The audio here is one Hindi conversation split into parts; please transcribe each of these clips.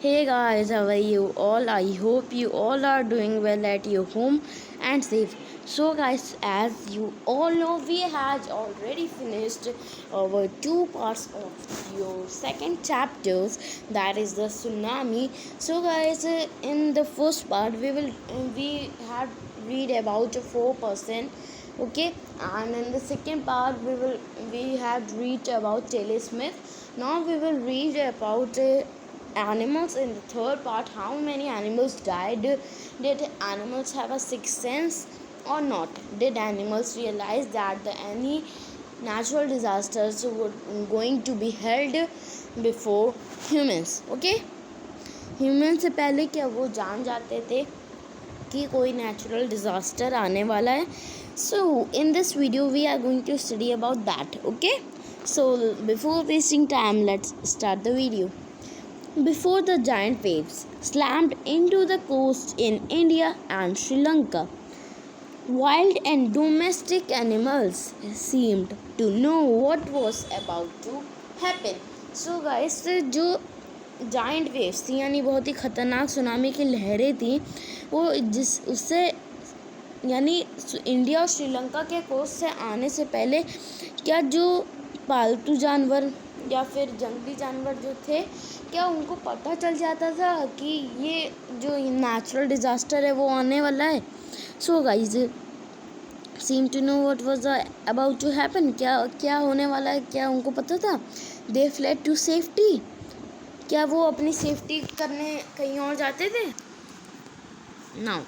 Hey guys, how are you all? I hope you all are doing well at your home and safe. So guys, as you all know, we have already finished our two parts of your second chapters, that is the tsunami. So guys, in the first part we had read about 4%, okay, and in the second part we had read about Taylor Smith. Now we will read about animals in the third part. How many animals died? Did animals have a sixth sense or not? Did animals realize that any natural disasters were going to be held before humans? Okay, human से पहले क्या वो जान जाते थे कि कोई नेचुरल डिज़ास्टर आने वाला है? So in this video we are going to study about that. Okay, so before wasting time let's start the video. Before the giant waves slammed into the coast in India and Sri Lanka, wild and domestic animals seemed to know what was about to happen. So guys, जो जाइंट वेव्स थी यानी बहुत ही ख़तरनाक सुनामी की लहरें थी, वो उससे यानी इंडिया और श्रीलंका के कोस्ट से आने से पहले क्या जो पालतू जानवर या फिर जंगली जानवर जो थे, क्या उनको पता चल जाता था कि ये जो नेचुरल डिज़ास्टर है वो आने वाला है? So guys seem to know what was about to happen. क्या होने वाला है, क्या उनको पता था? They fled to safety. क्या वो अपनी सेफ्टी करने कहीं और जाते थे? Now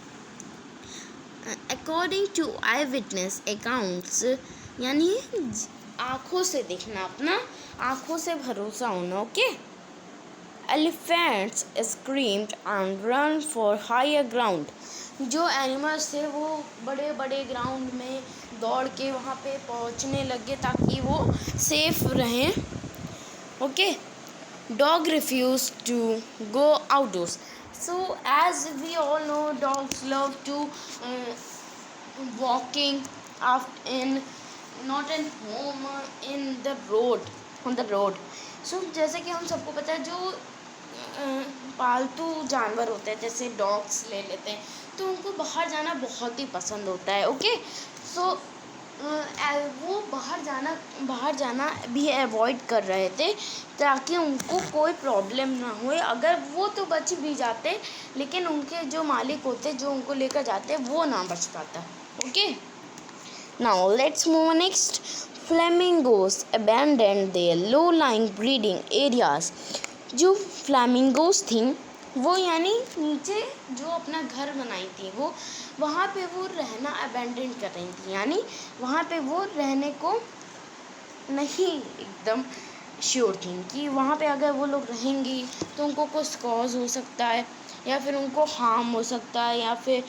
according to eye witness accounts, यानी आँखों से देखना, अपना आँखों से भरोसा होना. Okay, elephants screamed and run for higher ground. जो एनिमल्स थे वो बड़े बड़े ग्राउंड में दौड़ के वहाँ पे पहुँचने लगे ताकि वो सेफ रहें. Okay, dog refuse to go outdoors. So as we all know, dogs love to walking out in not in home, in the road, on the road. So जैसे कि हम सबको पता है, जो पालतू जानवर होते हैं जैसे डॉग्स ले लेते हैं, तो उनको बाहर जाना बहुत ही पसंद होता है. ओके, सो वो बाहर जाना भी अवॉइड कर रहे थे ताकि उनको कोई प्रॉब्लम ना हो. अगर वो तो बच भी जाते, लेकिन उनके जो मालिक होते जो उनको लेकर जाते वो ना बच पाता. Okay, now let's move next. Flamingos abandon their low lying breeding areas. जो फ्लेमिंगोस थी वो यानी नीचे जो अपना घर बनाई थी, वो वहाँ पे वो रहना अबैंडन कर रही थी, यानी वहाँ पे वो रहने को नहीं एकदम श्योर थी कि वहाँ पे अगर वो लोग रहेंगी तो उनको कुछ कॉज हो सकता है या फिर उनको हार्म हो सकता है या फिर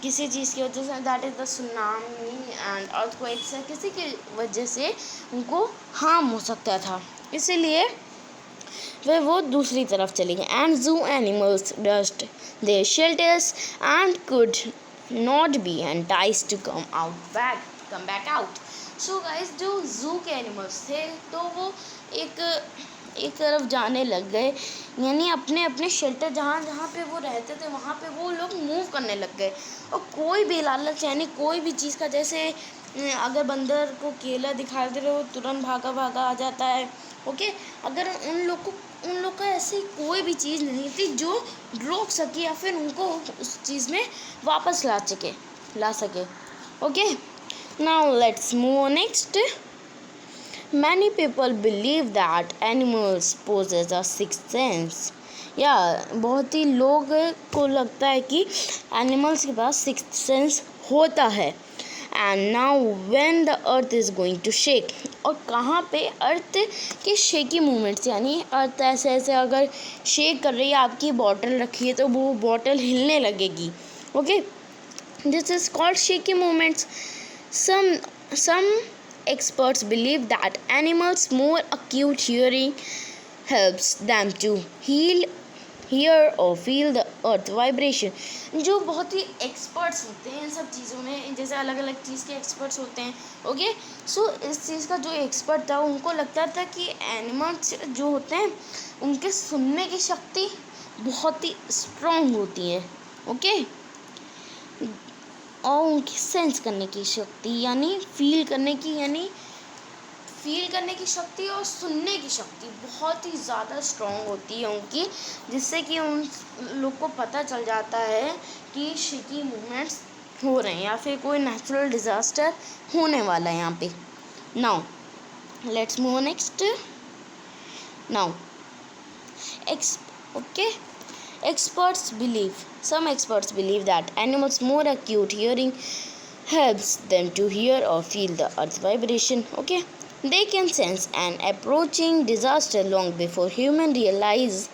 किसी चीज़ की वजह से, that is the tsunami and earthquakes, किसी की वजह से उनको हार्म हो सकता था. इसीलिए वो दूसरी तरफ चली गई. And zoo animals dust their shelters and could not be enticed to come back out. So guys, जो जू के एनिमल्स थे तो वो एक तरफ जाने लग गए, यानी अपने अपने शेल्टर जहाँ पे वो रहते थे वहाँ पे वो लोग मूव करने लग गए. और कोई भी लालच, यानी कोई भी चीज़ का, जैसे अगर बंदर को केला दिखा दे रहे हो तुरंत भागा आ जाता है. ओके, अगर उन लोग का ऐसी कोई भी चीज़ नहीं थी जो रोक सके या फिर उनको उस चीज़ में वापस ला सके. Okay, now let's move next. Many people believe that animals possess a sixth sense. या बहुत ही लोग को लगता है कि एनिमल्स के पास सिक्स्थ सेंस होता है. And now when the earth is going to shake. और कहाँ पे अर्थ के शेकी मूवमेंट्स, यानी अर्थ ऐसे अगर शेक कर रही है, आपकी बॉटल रखी है तो वो बॉटल हिलने लगेगी. Okay, this is called shaky movements. Some experts believe that animals' more acute hearing helps them to hear or feel the earth vibration. जो बहुत ही एक्सपर्ट्स होते हैं इन सब चीज़ों में, जैसे अलग अलग चीज़ के एक्सपर्ट्स होते हैं. ओके, सो इस चीज़ का जो एक्सपर्ट था उनको लगता था कि एनिमल्स जो होते हैं उनके सुनने की शक्ति बहुत ही स्ट्रॉन्ग होती हैं। ओके, और उनकी सेंस करने की शक्ति यानी फील करने की शक्ति और सुनने की शक्ति बहुत ही ज़्यादा स्ट्रॉन्ग होती है उनकी, जिससे कि उन लोग को पता चल जाता है कि शेकी मूवमेंट्स हो रहे हैं या फिर कोई नेचुरल डिज़ास्टर होने वाला है यहाँ पे। Now let's move next. Now okay, some experts believe that animals more acute hearing helps them to hear or feel the earth's vibration. Okay, they can sense an approaching disaster long before humans realize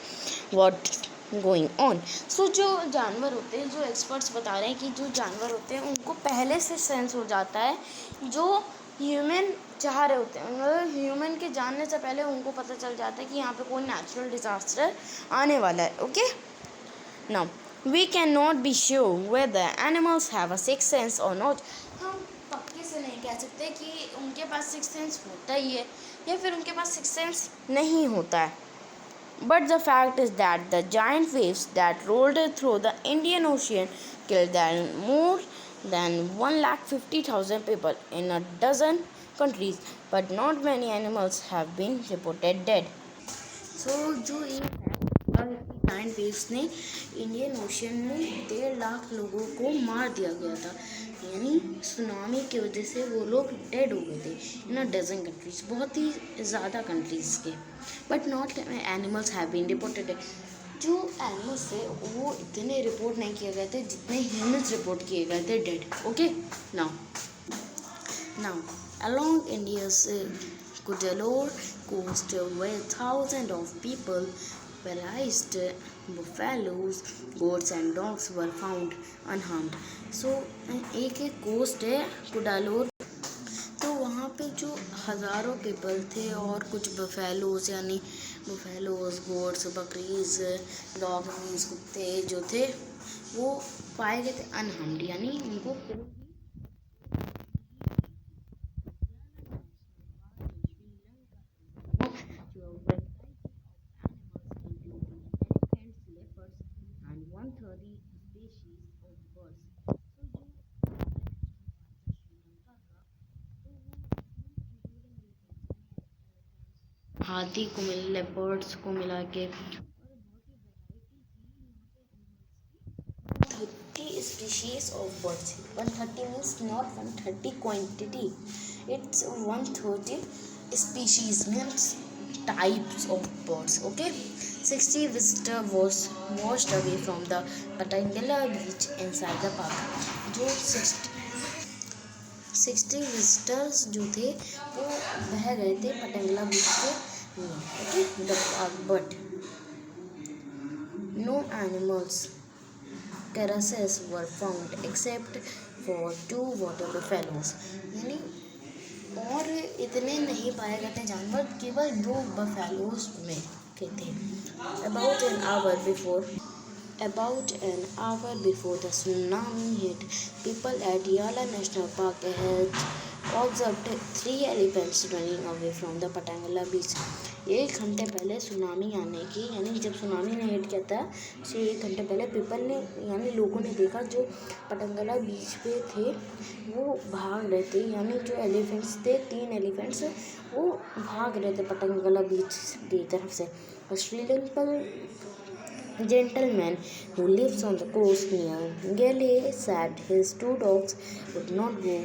what's going on. So जो जानवर होते हैं, जो एक्सपर्ट्स बता रहे हैं कि जो जानवर होते हैं उनको पहले से सेंस हो जाता है जो ह्यूमन चाह रहे होते हैं, मतलब ह्यूमन के जानने से पहले उनको पता चल जाता है कि यहाँ पे कोई नेचुरल डिज़ास्टर आने वाला है। Okay, now we can not be sure whether animals have a sixth sense और नॉट। हम पक्के से नहीं कह सकते कि उनके पास सिक्स्थ सेंस होता ही है या फिर उनके पास सिक्स्थ सेंस नहीं होता है। But the fact is that the giant waves that rolled through the Indian Ocean killed more than 150,000 people in a dozen countries, but not many animals have been reported dead. So, जो ये giant waves ने इंडियन ओशियन में 1.5 लाख लोगों को मार दिया गया था, यानी सुनामी की वजह से वो लोग डेड हो गए थे इन अ डजन कंट्रीज, बहुत ही ज़्यादा कंट्रीज़ के। But not animals have been reported. जो एनिमल्स थे वो इतने रिपोर्ट नहीं किए गए थे जितने ह्यूमंस रिपोर्ट किए गए थे dead. Okay, now along India's Cuddalore coast where thousands of people perished, buffaloes, goats and dogs were found unharmed. So एक कोस्ट है कुडालोर, तो वहाँ पे जो हज़ारों पीपल थे और कुछ बफेलोज यानी बफेलोज, गोट्स, बकरीज, डॉग, कुत्ते जो थे वो पाए गए थे अनहार्म्ड, यानी उनको हाथी को लेपर्ड्स को मिला के 30 species of birds. 130 means not 130 quantity, it's 130 species means types of birds. Okay, 60 visitor was washed away from the Patangala beach inside the park. जो 60 विजिटर्स जो थे वो बह गए थे पटंगला बीच के। Okay, but no animals carcasses were found except for 2 water buffaloes, यानी और इतने नहीं पाए गए थे जानवर, केवल 2 बफेलोज में के थे। About an hour before the tsunami hit, people at Yala National Park had observed 3 elephants running away from the Patangala beach. 1 घंटे पहले सुनामी आने की, यानी जब सुनामी ने हिट किया था उससे 1 घंटे पहले पीपल ने यानी लोगों ने देखा जो पटंगला बीच पे थे वो भाग रहे थे, यानी जो एलिफेंट्स थे 3 एलिफेंट्स वो भाग रहे थे पटंगला बीच की तरफ से। Sri Lankan gentleman who lives on the coast near Gale said his 2 dogs would not go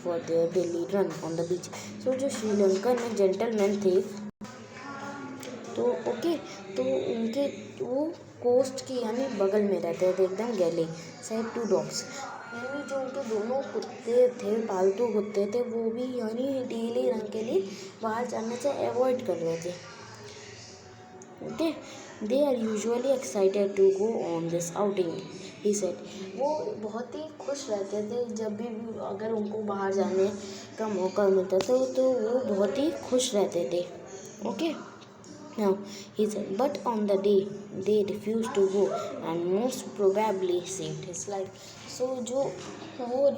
for their daily run on the beach. So जो श्रीलंकन में जेंटलमैन थे तो ओके, तो उनके वो कोस्ट की यानी बगल में रहते थे एकदम गैले साइड 2 डॉग्स, यानी जो उनके दोनों कुत्ते थे पालतू कुत्ते थे वो भी यानी डेली रन के लिए बाहर जाने से अवॉइड कर रहे थे। Okay, they are usually excited to go on this outing, he said. वो बहुत ही खुश रहते थे जब भी अगर उनको बाहर जाने का मौका मिलता था तो वो बहुत ही खुश रहते थे। Okay, now he said, but on the day they refused to go and most probably saved his life. So जो वो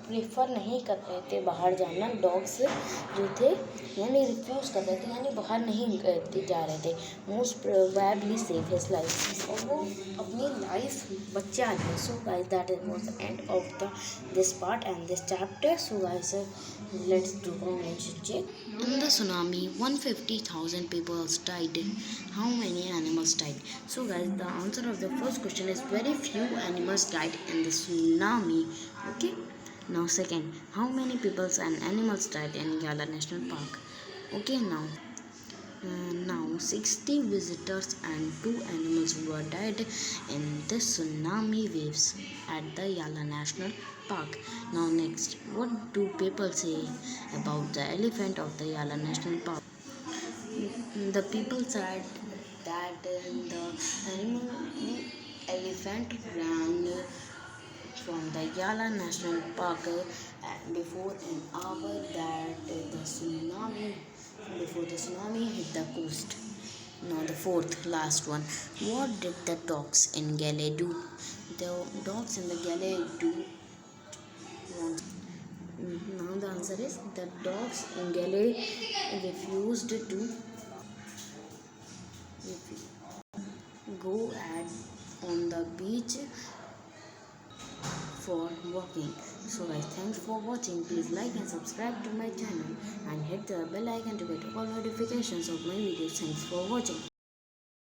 प्रेफर नहीं कर रहे थे बाहर जाना। डॉग्स जो थे यानी रिफ्यूज़ कर रहे थे, यानी बाहर नहीं जा रहे थे। Most probably save his life, और वो अपनी लाइफ बचा ली। So guys that was the end of the this part and this chapter. So guys let's do comprehension check. In the tsunami 150,000 people died. How many animals died? So guys, the answer of the first question is very few animals died in the tsunami. Okay, now second, how many people and animals died in Yala National Park? Okay, now 60 visitors and 2 animals were died in the tsunami waves at the Yala National Park. Now next, what do people say about the elephant of the Yala National Park? The people said that the elephant ran from the Yala National Park before an hour that the tsunami before the tsunami hit the coast. Now the fourth last one. What did the dogs in Gale do? The dogs in the Gale do. Now the answer is the dogs in Gale refused to go on the beach for walking. So guys, thanks for watching. Please like and subscribe to my channel and hit the bell icon to get all notifications of my videos. Thanks for watching.